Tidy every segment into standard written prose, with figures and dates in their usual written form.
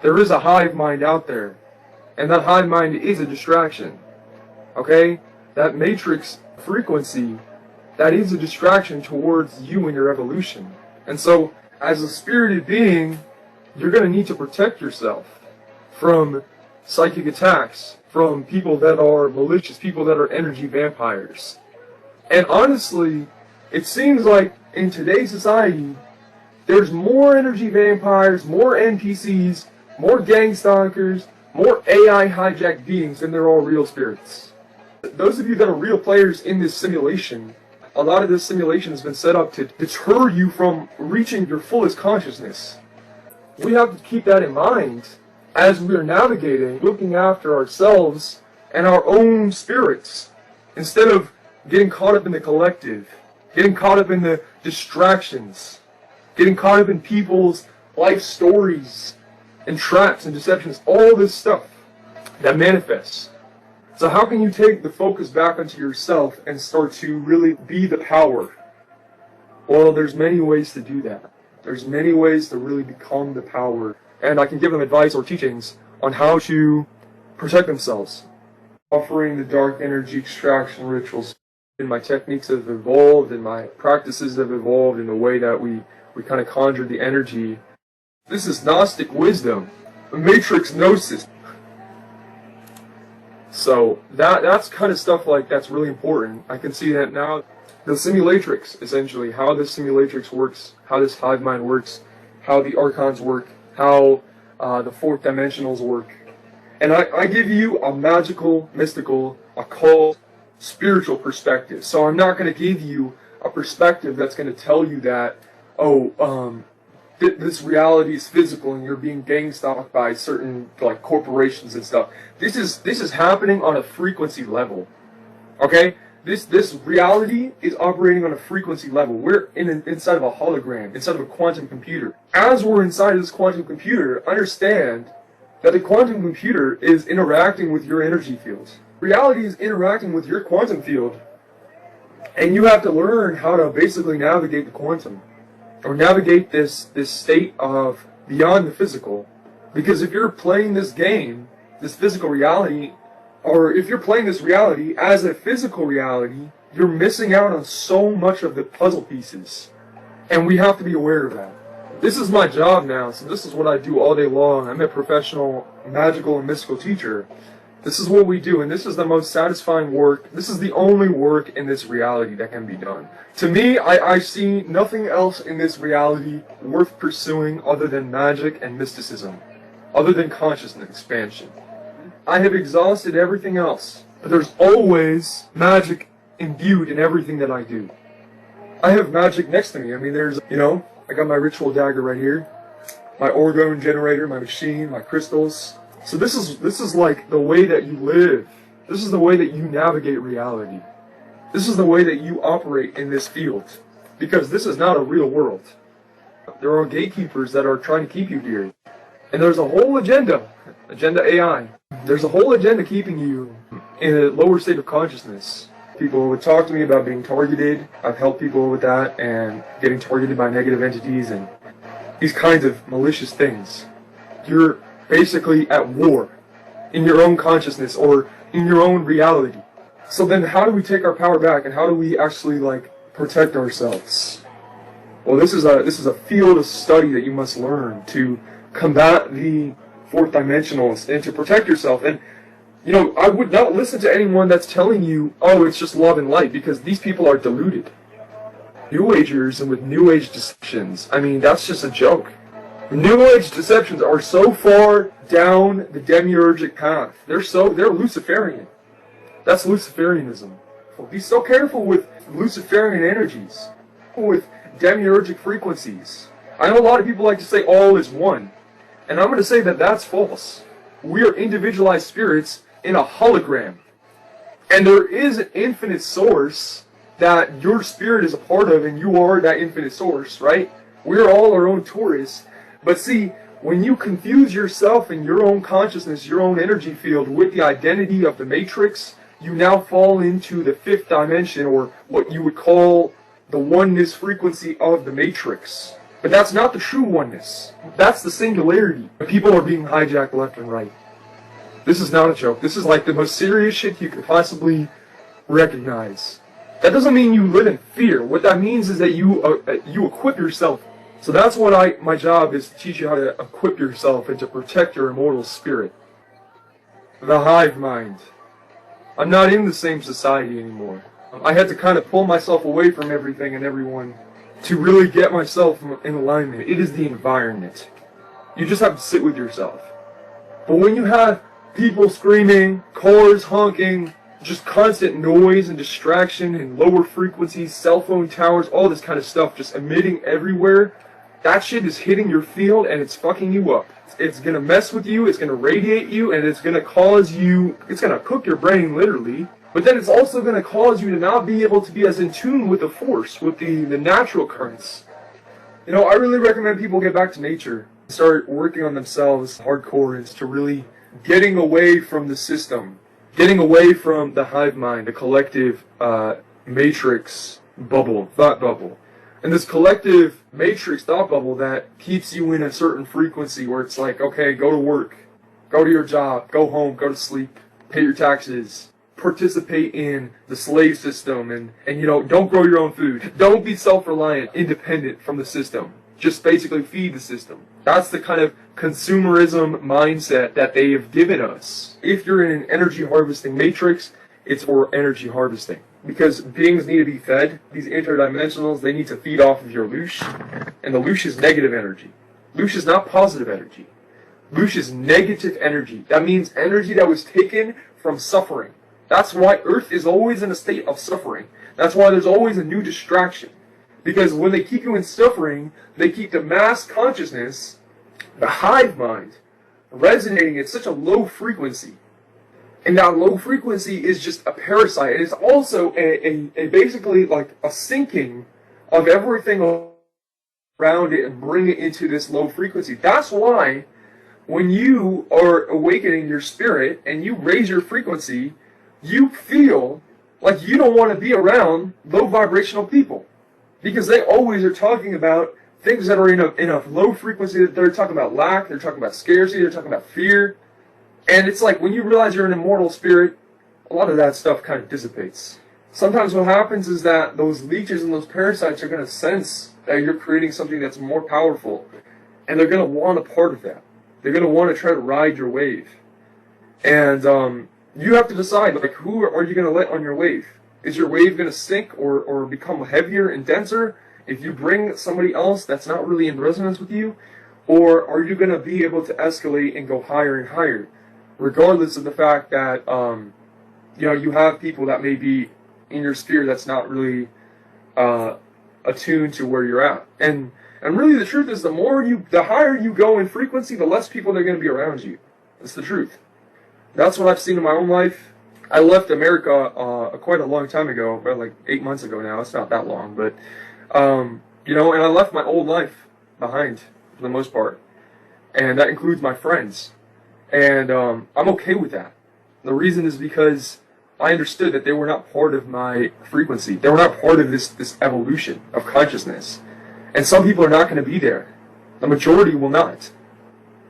There is a hive mind out there, and that hive mind is a distraction. Okay? That matrix frequency, that is a distraction towards you and your evolution. And so, as a spirited being, you're going to need to protect yourself from psychic attacks, from people that are malicious, people that are energy vampires. And honestly, it seems like in today's society, there's more energy vampires, more NPCs, more gang stalkers, more AI hijacked beings than there are real spirits. Those of you that are real players in this simulation, a lot of this simulation has been set up to deter you from reaching your fullest consciousness. We have to keep that in mind as we are navigating, looking after ourselves and our own spirits, instead of getting caught up in the collective, getting caught up in the distractions, getting caught up in people's life stories and traps and deceptions, all this stuff that manifests. So how can you take the focus back onto yourself and start to really be the power? Well, there's many ways to do that. There's many ways to really become the power. And I can give them advice or teachings on how to protect themselves. Offering the dark energy extraction rituals. And my techniques have evolved, and my practices have evolved in the way that we kind of conjure the energy. This is Gnostic wisdom, matrix gnosis. So that's kind of stuff like that's really important. I can see that now. The simulatrix, essentially, how this simulatrix works, how this hive mind works, how the archons work, how the fourth dimensionals work. And I give you a magical, mystical, occult, spiritual perspective. So I'm not going to give you a perspective that's going to tell you that, this reality is physical and you're being gang stalked by certain like corporations and stuff. This is happening on a frequency level. Okay? This reality is operating on a frequency level. We're inside of a hologram, inside of a quantum computer. As we're inside of this quantum computer, understand that the quantum computer is interacting with your energy fields. Reality is interacting with your quantum field. And you have to learn how to basically navigate the quantum, or navigate this state of beyond the physical. Because if you're playing this game, this physical reality, or if you're playing this reality as a physical reality, you're missing out on so much of the puzzle pieces. And we have to be aware of that. This is my job now, so this is what I do all day long. I'm a professional magical and mystical teacher. This is what we do, and this is the most satisfying work. This is the only work in this reality that can be done. To me, I see nothing else in this reality worth pursuing other than magic and mysticism, other than consciousness expansion. I have exhausted everything else, but there's always magic imbued in everything that I do. I have magic next to me. I mean, there's, I got my ritual dagger right here, my orgone generator, my machine, my crystals. So this is like the way that you live. This is the way that you navigate reality. This is the way that you operate in this field. Because this is not a real world. There are gatekeepers that are trying to keep you here. And there's a whole agenda AI. There's a whole agenda keeping you in a lower state of consciousness. People would talk to me about being targeted. I've helped people with that and getting targeted by negative entities and these kinds of malicious things. You're basically at war in your own consciousness or in your own reality. So then how do we take our power back, and how do we actually protect ourselves? Well, this is a field of study that you must learn to combat the fourth dimensionals and to protect yourself. And I would not listen to anyone that's telling you, oh, it's just love and light, because these people are deluded. New Agers and with New Age deceptions, I mean, that's just a joke. New Age deceptions are so far down the demiurgic path. They're Luciferian. That's Luciferianism. Be so careful with Luciferian energies, with demiurgic frequencies. I know a lot of people like to say all is one, and I'm going to say that that's false. We are individualized spirits in a hologram. And there is an infinite source that your spirit is a part of, and you are that infinite source, right? We're all our own tourists. But see, when you confuse yourself and your own consciousness, your own energy field with the identity of the matrix, you now fall into the fifth dimension, or what you would call the oneness frequency of the matrix. But that's not the true oneness. That's the singularity. People are being hijacked left and right. This is not a joke. This is like the most serious shit you could possibly recognize. That doesn't mean you live in fear. What that means is that you equip yourself. So that's what my job is, to teach you how to equip yourself and to protect your immortal spirit. The hive mind. I'm not in the same society anymore. I had to kind of pull myself away from everything and everyone to really get myself in alignment. It is the environment. You just have to sit with yourself. But when you have people screaming, cars honking, just constant noise and distraction and lower frequencies, cell phone towers, all this kind of stuff just emitting everywhere, that shit is hitting your field and it's fucking you up. It's gonna mess with you, it's gonna radiate you, and it's gonna cause you, it's gonna cook your brain literally, but then it's also gonna cause you to not be able to be as in tune with the force, with the natural currents. You know, I really recommend people get back to nature, start working on themselves hardcore, is to really getting away from the system, getting away from the hive mind, the collective matrix bubble, thought bubble. And this collective matrix thought bubble that keeps you in a certain frequency where it's like, okay, go to work, go to your job, go home, go to sleep, pay your taxes, participate in the slave system, and you know, don't grow your own food. Don't be self-reliant, independent from the system. Just basically feed the system. That's the kind of consumerism mindset that they have given us. If you're in an energy harvesting matrix, it's for energy harvesting. Because beings need to be fed. These interdimensionals, they need to feed off of your loosh. And the loosh is negative energy. Loosh is not positive energy. Loosh is negative energy. That means energy that was taken from suffering. That's why Earth is always in a state of suffering. That's why there's always a new distraction. Because when they keep you in suffering, they keep the mass consciousness, the hive mind, resonating at such a low frequency. And that low frequency is just a parasite. It is also a basically like a sinking of everything around it and bring it into this low frequency. That's why when you are awakening your spirit and you raise your frequency, you feel like you don't want to be around low vibrational people. Because they always are talking about things that are in a low frequency. They're talking about lack, they're talking about scarcity, they're talking about fear. And it's like when you realize you're an immortal spirit, a lot of that stuff kind of dissipates. Sometimes what happens is that those leeches and those parasites are going to sense that you're creating something that's more powerful. And they're going to want a part of that. They're going to want to try to ride your wave. And you have to decide, like, who are you going to let on your wave? Is your wave going to sink or become heavier and denser if you bring somebody else that's not really in resonance with you? Or are you going to be able to escalate and go higher and higher? Regardless of the fact that, you know, you have people that may be in your sphere that's not really attuned to where you're at. And really the truth is the higher you go in frequency, the less people are going to be around you. That's the truth. That's what I've seen in my own life. I left America quite a long time ago, about like 8 months ago now. It's not that long, but, you know, and I left my old life behind for the most part. And that includes my friends. And I'm okay with that. The reason is because I understood that they were not part of my frequency. They were not part of this evolution of consciousness. And some people are not going to be there. The majority will not.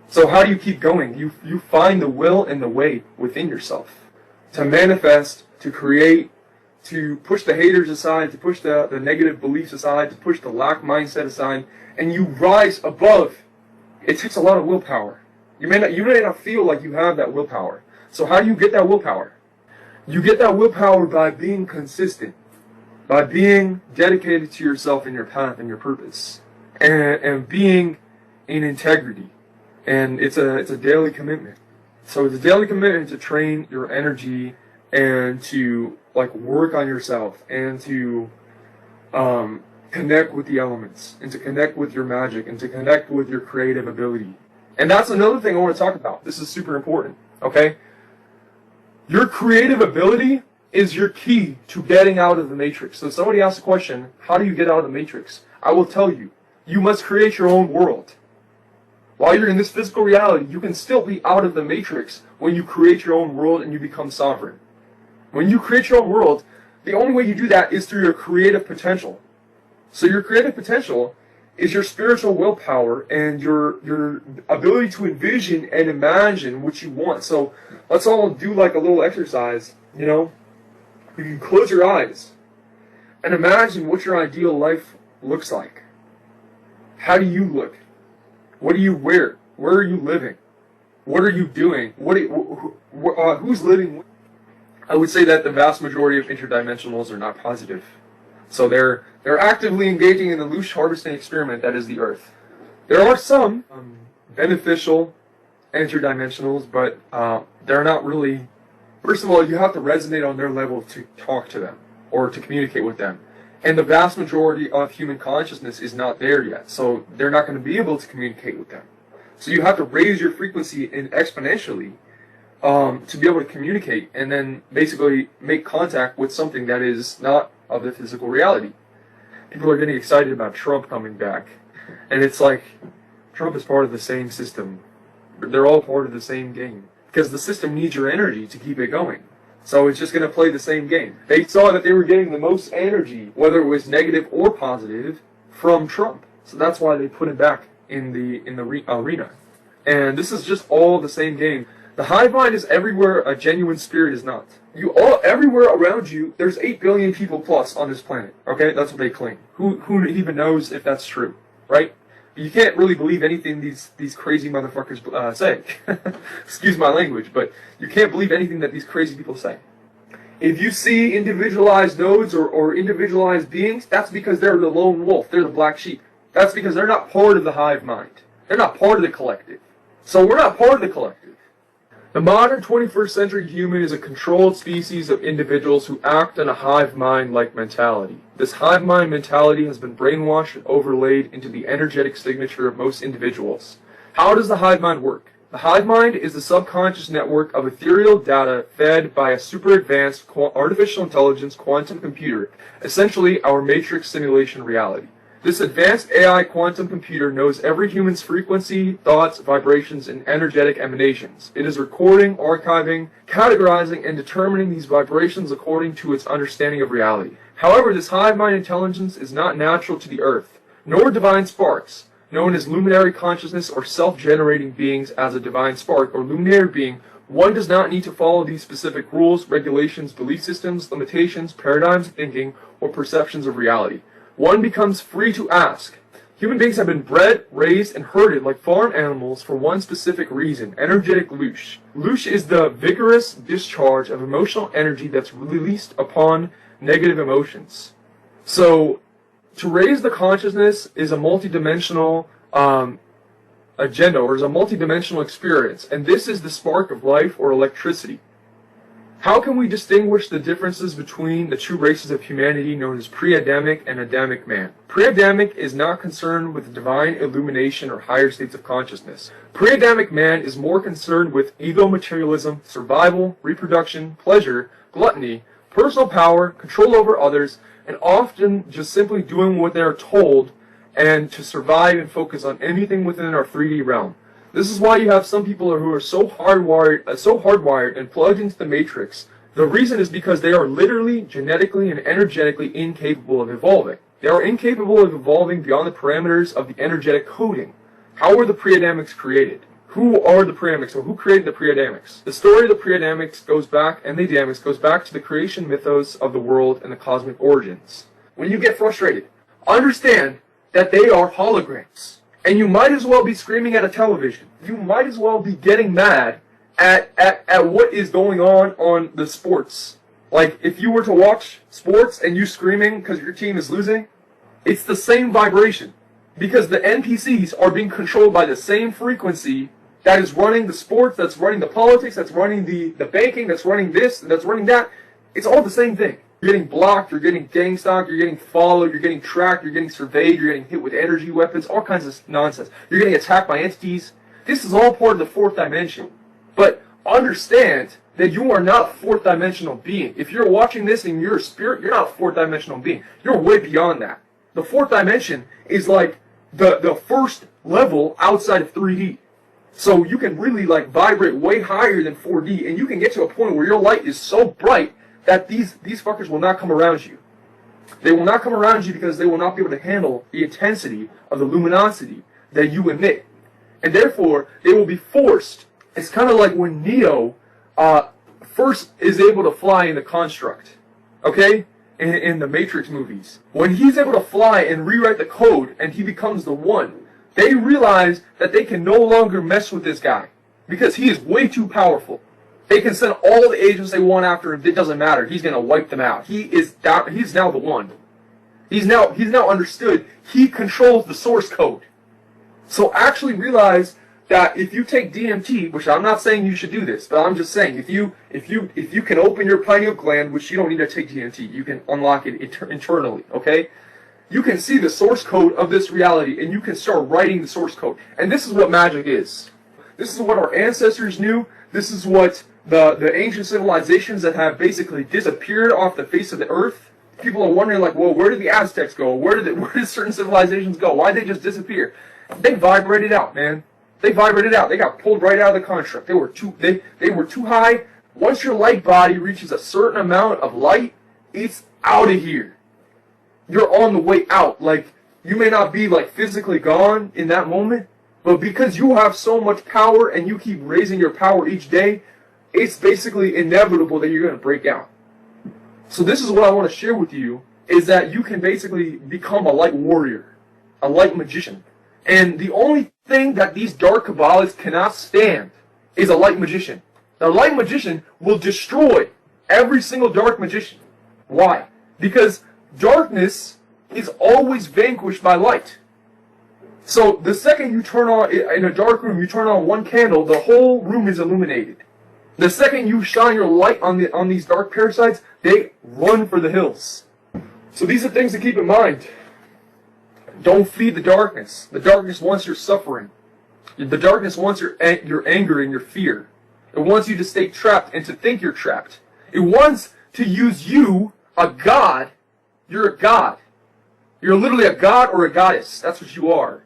So how do you keep going? You find the will and the way within yourself to manifest, to create, to push the haters aside, to push the negative beliefs aside, to push the lack mindset aside, and you rise above. It takes a lot of willpower. You may not feel like you have that willpower. So how do you get that willpower? You get that willpower by being consistent, by being dedicated to yourself and your path and your purpose, and being in integrity. And it's a daily commitment. So it's a daily commitment to train your energy and to like work on yourself and to connect with the elements and to connect with your magic and to connect with your creative ability. And that's another thing I want to talk about. This is super important, okay? Your creative ability is your key to getting out of the matrix. So somebody asked the question, how do you get out of the matrix? I will tell you, you must create your own world. While you're in this physical reality, you can still be out of the matrix when you create your own world and you become sovereign. When you create your own world, the only way you do that is through your creative potential. So your creative potential is your spiritual willpower and your ability to envision and imagine what you want. So let's all do like a little exercise, you know? You can close your eyes and imagine what your ideal life looks like. How do you look? What do you wear? Where are you living? What are you doing? Who's living? I would say that the vast majority of interdimensionals are not positive. So they're actively engaging in the loose harvesting experiment that is the Earth. There are some beneficial interdimensionals, but they're not really. First of all, you have to resonate on their level to talk to them or to communicate with them. And the vast majority of human consciousness is not there yet, so they're not going to be able to communicate with them. So you have to raise your frequency exponentially to be able to communicate and then basically make contact with something that is not of the physical reality. People are getting excited about Trump coming back. And it's like, Trump is part of the same system. They're all part of the same game. Because the system needs your energy to keep it going. So it's just going to play the same game. They saw that they were getting the most energy, whether it was negative or positive, from Trump. So that's why they put him back in the arena. And this is just all the same game. The hive mind is everywhere a genuine spirit is not. Everywhere around you, there's 8 billion people plus on this planet. Okay, that's what they claim. Who even knows if that's true, right? You can't really believe anything these crazy motherfuckers say. Excuse my language, but you can't believe anything that these crazy people say. If you see individualized nodes or individualized beings, that's because they're the lone wolf. They're the black sheep. That's because they're not part of the hive mind. They're not part of the collective. So we're not part of the collective. The modern 21st century human is a controlled species of individuals who act on a hive mind-like mentality. This hive mind mentality has been brainwashed and overlaid into the energetic signature of most individuals. How does the hive mind work? The hive mind is the subconscious network of ethereal data fed by a super advanced artificial intelligence quantum computer, essentially our matrix simulation reality. This advanced AI quantum computer knows every human's frequency, thoughts, vibrations, and energetic emanations. It is recording, archiving, categorizing, and determining these vibrations according to its understanding of reality. However, this hive mind intelligence is not natural to the Earth, nor divine sparks, known as luminary consciousness or self-generating beings as a divine spark or luminary being. One does not need to follow these specific rules, regulations, belief systems, limitations, paradigms of thinking, or perceptions of reality. One becomes free to ask. Human beings have been bred, raised, and herded like farm animals for one specific reason, energetic loosh. Loosh is the vigorous discharge of emotional energy that's released upon negative emotions. So, to raise the consciousness is a multidimensional agenda, or is a multidimensional experience, and this is the spark of life or electricity. How can we distinguish the differences between the two races of humanity known as pre-Adamic and Adamic man? Pre-Adamic is not concerned with divine illumination or higher states of consciousness. Pre-Adamic man is more concerned with ego materialism, survival, reproduction, pleasure, gluttony, personal power, control over others, and often just simply doing what they are told and to survive and focus on anything within our 3D realm. This is why you have some people who are so hardwired and plugged into the matrix. The reason is because they are literally, genetically, and energetically incapable of evolving. They are incapable of evolving beyond the parameters of the energetic coding. How were the pre-Adamics created? Who are the pre-Adamics, or who created the pre-Adamics? The story of the pre-Adamics goes back, and the Adamics goes back to the creation mythos of the world and the cosmic origins. When you get frustrated, understand that they are holograms. And you might as well be screaming at a television. You might as well be getting mad at what is going on the sports. Like, if you were to watch sports and you screaming because your team is losing, it's the same vibration. Because the NPCs are being controlled by the same frequency that is running the sports, that's running the politics, that's running the banking, that's running this, that's running that. It's all the same thing. You're getting blocked, you're getting gang stalked, you're getting followed, you're getting tracked, you're getting surveyed, you're getting hit with energy weapons, all kinds of nonsense. You're getting attacked by entities. This is all part of the fourth dimension. But understand that you are not a fourth dimensional being. If you're watching this and you're a spirit, you're not a fourth dimensional being. You're way beyond that. The fourth dimension is like the first level outside of 3D. So you can really like vibrate way higher than 4D, and you can get to a point where your light is so bright that these fuckers will not come around you. They will not come around you because they will not be able to handle the intensity of the luminosity that you emit. And therefore, they will be forced. It's kind of like when Neo first is able to fly in the construct, okay? In the Matrix movies. When he's able to fly and rewrite the code and he becomes the One, they realize that they can no longer mess with this guy because he is way too powerful. They can send all the agents they want after him. It doesn't matter. He's going to wipe them out. He's now the One. He's now understood. He controls the source code. So actually realize that if you take DMT, which I'm not saying you should do this, but I'm just saying if you can open your pineal gland, which you don't need to take DMT, you can unlock it internally, okay? You can see the source code of this reality, and you can start writing the source code. And this is what magic is. This is what our ancestors knew. This is what the ancient civilizations that have basically disappeared off the face of the earth. People are wondering, like, well, where did the Aztecs go? Where did certain civilizations go? Why did they just disappear? They vibrated out, man. They vibrated out. They got pulled right out of the construct. They were too high. Once your light body reaches a certain amount of light, it's out of here. You're on the way out. Like, you may not be like physically gone in that moment, but because you have so much power and you keep raising your power each day, it's basically inevitable that you're going to break out. So this is what I want to share with you, is that you can basically become a light warrior, a light magician. And the only thing that these dark Kabbalists cannot stand is a light magician. The light magician will destroy every single dark magician. Why? Because darkness is always vanquished by light. So the second you turn on, in a dark room, you turn on one candle, the whole room is illuminated. The second you shine your light on these dark parasites, they run for the hills. So these are things to keep in mind. Don't feed the darkness. The darkness wants your suffering. The darkness wants your anger and your fear. It wants you to stay trapped and to think you're trapped. It wants to use you, a god. You're a god. You're literally a god or a goddess. That's what you are.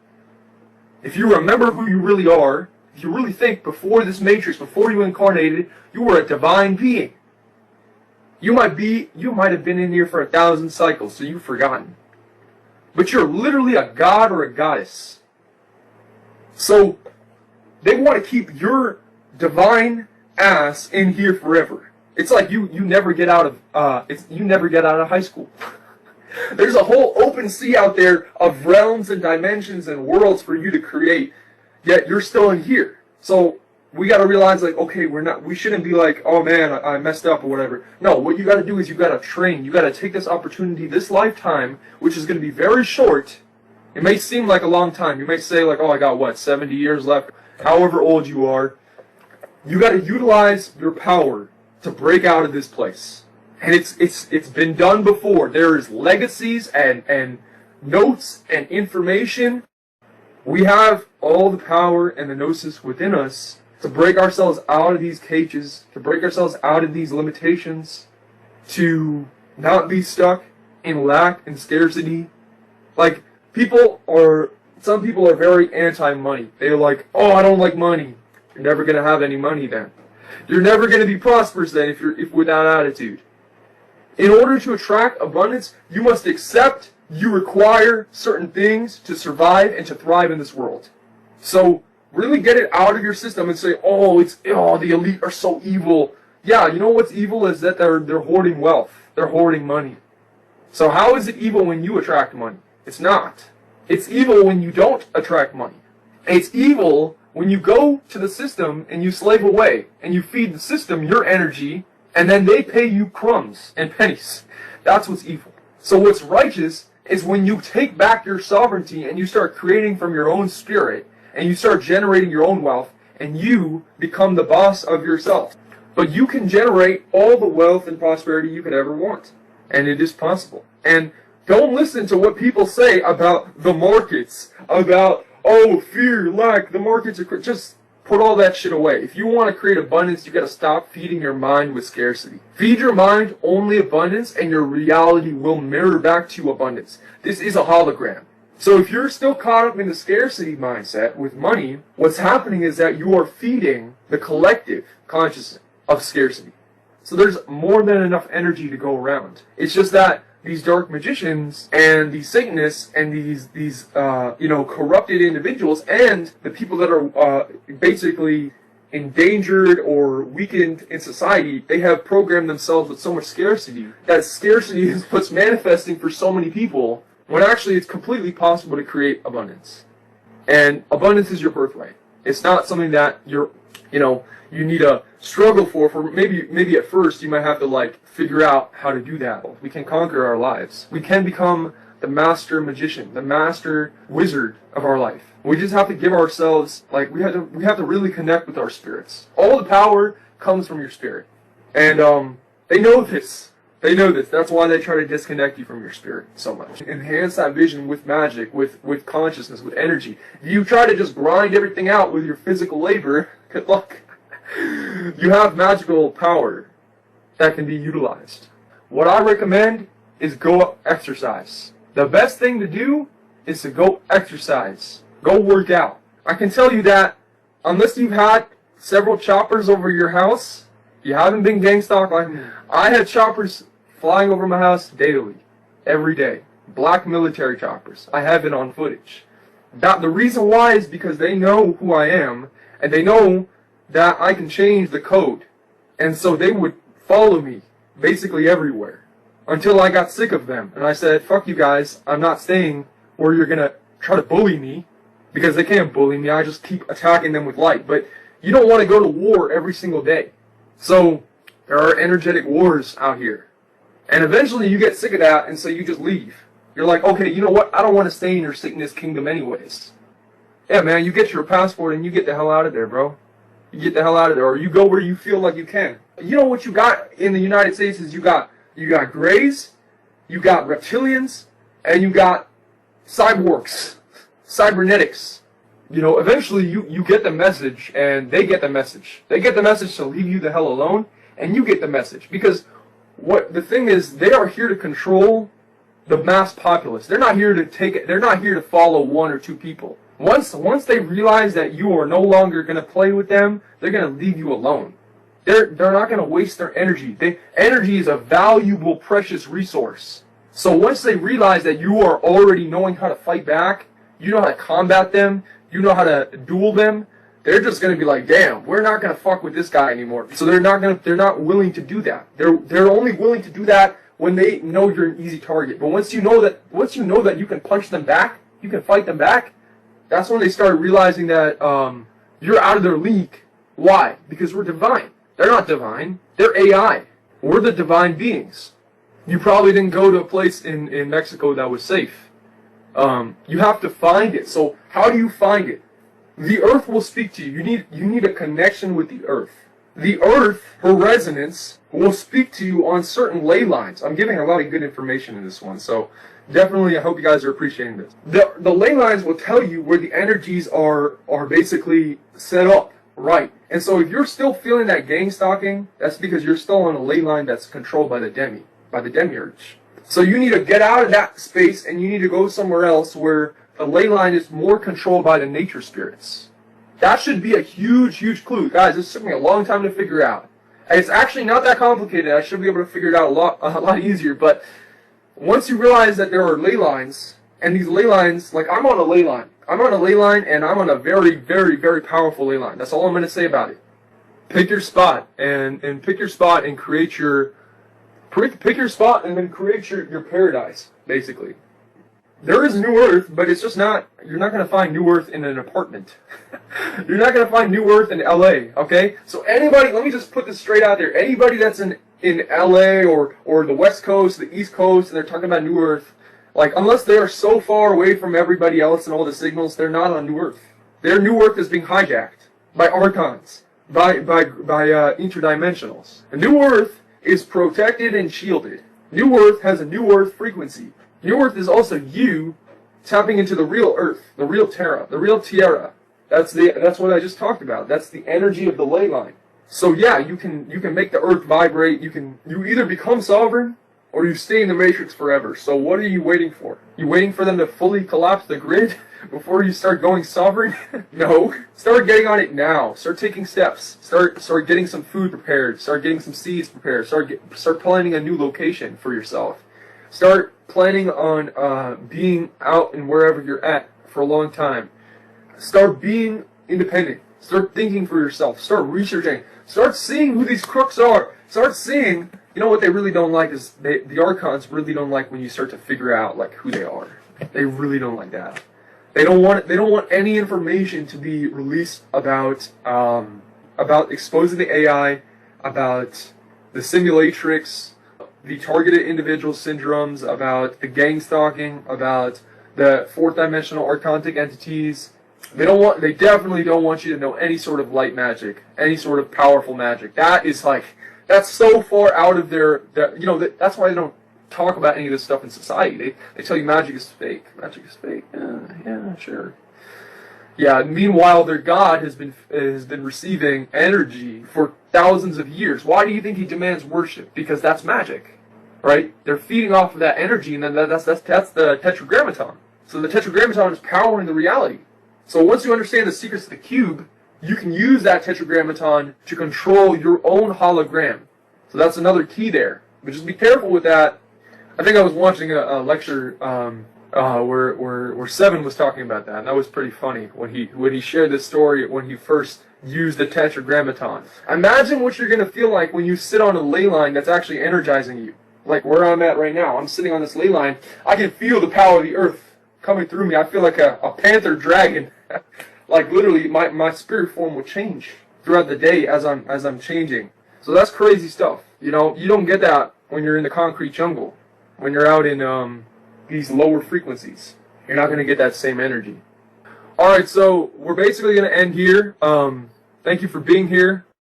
If you remember who you really are, if you really think before this matrix, before you incarnated, you were a divine being. You might have been in here for 1,000 cycles, so you've forgotten. But you're literally a god or a goddess. So they want to keep your divine ass in here forever. It's like you never get out of high school. There's a whole open sea out there of realms and dimensions and worlds for you to create, yet you're still in here. So we got to realize, like, okay, we shouldn't be like, oh man, I messed up or whatever. No, what you got to do is you got to train. You got to take this opportunity, this lifetime, which is going to be very short. It may seem like a long time. You may say, like, oh, I got 70 years left, however old you are. You got to utilize your power to break out of this place. And it's been done before. There's legacies and notes and information. We have all the power and the gnosis within us to break ourselves out of these cages, to break ourselves out of these limitations, to not be stuck in lack and scarcity. Like, some people are very anti-money. They're like, oh, I don't like money. You're never going to have any money then. You're never going to be prosperous then if with that attitude. In order to attract abundance, you must accept you require certain things to survive and to thrive in this world. So really get it out of your system and say, oh, the elite are so evil. Yeah, you know what's evil is that they're hoarding wealth. They're hoarding money. So how is it evil when you attract money? It's not. It's evil when you don't attract money. It's evil when you go to the system and you slave away and you feed the system your energy and then they pay you crumbs and pennies. That's what's evil. So what's righteous is when you take back your sovereignty and you start creating from your own spirit and you start generating your own wealth and you become the boss of yourself. But you can generate all the wealth and prosperity you could ever want. And it is possible. And don't listen to what people say about the markets, about, oh, fear, lack, the markets are... Just put all that shit away. If you want to create abundance, you got to stop feeding your mind with scarcity. Feed your mind only abundance, and your reality will mirror back to you abundance. This is a hologram. So if you're still caught up in the scarcity mindset with money, what's happening is that you are feeding the collective consciousness of scarcity. So there's more than enough energy to go around. It's just that these dark magicians and these Satanists and these corrupted individuals and the people that are basically endangered or weakened in society, they have programmed themselves with so much scarcity. That scarcity is what's manifesting for so many people, when actually it's completely possible to create abundance. And abundance is your birthright. It's not something that you need to struggle for maybe at first you might have to figure out how to do that. We can conquer our lives. We can become the master magician, the master wizard of our life. We just have to give ourselves, we have to really connect with our spirits. All the power comes from your spirit. And they know this. They know this. That's why they try to disconnect you from your spirit so much. Enhance that vision with magic, with consciousness, with energy. If you try to just grind everything out with your physical labor, good luck. You have magical power that can be utilized. What I recommend is go exercise. The best thing to do is to go exercise. Go work out. I can tell you that unless you've had several choppers over your house, you haven't been gang stalked. I had choppers flying over my house daily, every day. Black military choppers. I have it on footage. The reason why is because they know who I am, and they know that I can change the code. And so they would follow me basically everywhere until I got sick of them. And I said, fuck you guys, I'm not staying where you're going to try to bully me, because they can't bully me. I just keep attacking them with light. But you don't want to go to war every single day. So there are energetic wars out here. And eventually you get sick of that, and so you just leave. You're like, okay, you know what? I don't want to stay in your Satanist kingdom anyways. Yeah, man, you get your passport and you get the hell out of there, bro. You get the hell out of there, or you go where you feel like you can. You know what you got in the United States is you got grays, you got reptilians, and you got cyborgs, cybernetics. Eventually you get the message, and they get the message. They get the message to leave you the hell alone, and you get the message. Because what the thing is, they are here to control the mass populace. They're not here to they're not here to follow one or two people. Once they realize that you are no longer going to play with them, they're going to leave you alone. They're not going to waste their energy. Energy is a valuable, precious resource. So once they realize that you are already knowing how to fight back, you know how to combat them, you know how to duel them, they're just going to be like, damn, we're not going to fuck with this guy anymore. So they're not willing to do that. They're only willing to do that when they know you're an easy target. But once you know that you can punch them back, you can fight them back, that's when they start realizing that you're out of their league. Why? Because we're divine. They're not divine. They're AI. We're the divine beings. You probably didn't go to a place in Mexico that was safe. You have to find it. So how do you find it? The earth will speak to you. You need a connection with the earth. The earth, her resonance, will speak to you on certain ley lines. I'm giving a lot of good information in this one, so definitely I hope you guys are appreciating this. The ley lines will tell you where the energies are basically set up right. And so if you're still feeling that gang stalking, that's because you're still on a ley line that's controlled by the demiurge. So you need to get out of that space, and you need to go somewhere else where the ley line is more controlled by the nature spirits. That should be a huge, huge clue. Guys, this took me a long time to figure out. And it's actually not that complicated. I should be able to figure it out a lot easier. But once you realize that there are ley lines, and these ley lines, I'm on a ley line. I'm on a ley line, and I'm on a very, very, very powerful ley line. That's all I'm going to say about it. Pick your spot, and pick your spot and create your... Pick your spot and then create your paradise, basically. There is New Earth, but it's just not, you're not going to find New Earth in an apartment. You're not going to find New Earth in LA, okay? So anybody, let me just put this straight out there. Anybody that's in LA or the West Coast, the East Coast, and they're talking about New Earth, unless they are so far away from everybody else and all the signals, they're not on New Earth. Their New Earth is being hijacked by archons, by interdimensionals. And New Earth is protected and shielded. New Earth has a New Earth frequency. New Earth is also you tapping into the real Earth, the real Terra, the real Tierra. That's what I just talked about. That's the energy of the ley line. So yeah, you can make the Earth vibrate. You either become sovereign or you stay in the matrix forever. So what are you waiting for? You waiting for them to fully collapse the grid before you start going sovereign? No. Start getting on it now. Start taking steps. Start getting some food prepared. Start getting some seeds prepared. Start planning a new location for yourself. Start planning on being out and wherever you're at for a long time. Start being independent. Start thinking for yourself. Start researching. Start seeing who these crooks are. Start seeing, you know what they really don't like is, the Archons really don't like when you start to figure out like who they are. They really don't like that. They don't want any information to be released about exposing the AI, about the simulatrix, the targeted individual syndromes, about the gang stalking, about the fourth dimensional archontic entities. They definitely don't want you to know any sort of light magic, any sort of powerful magic. That's so far out of that's why they don't talk about any of this stuff in society. They tell you magic is fake. Magic is fake. Yeah, sure. Yeah, meanwhile their god has been receiving energy for thousands of years. Why do you think he demands worship? Because that's magic. Right? They're feeding off of that energy, and then that's the tetragrammaton. So the tetragrammaton is powering the reality. So once you understand the secrets of the cube, you can use that tetragrammaton to control your own hologram. So that's another key there. But just be careful with that. I think I was watching a lecture where Seven was talking about that, and that was pretty funny when he shared this story when he first used the tetragrammaton. Imagine what you're going to feel like when you sit on a ley line that's actually energizing you. Like where I'm at right now. I'm sitting on this ley line. I can feel the power of the earth coming through me. I feel like a panther dragon. Like literally my spirit form will change throughout the day as I'm changing. So that's crazy stuff. You know, you don't get that when you're in the concrete jungle. When you're out in these lower frequencies, you're not going to get that same energy. Alright, so we're basically going to end here. Thank you for being here.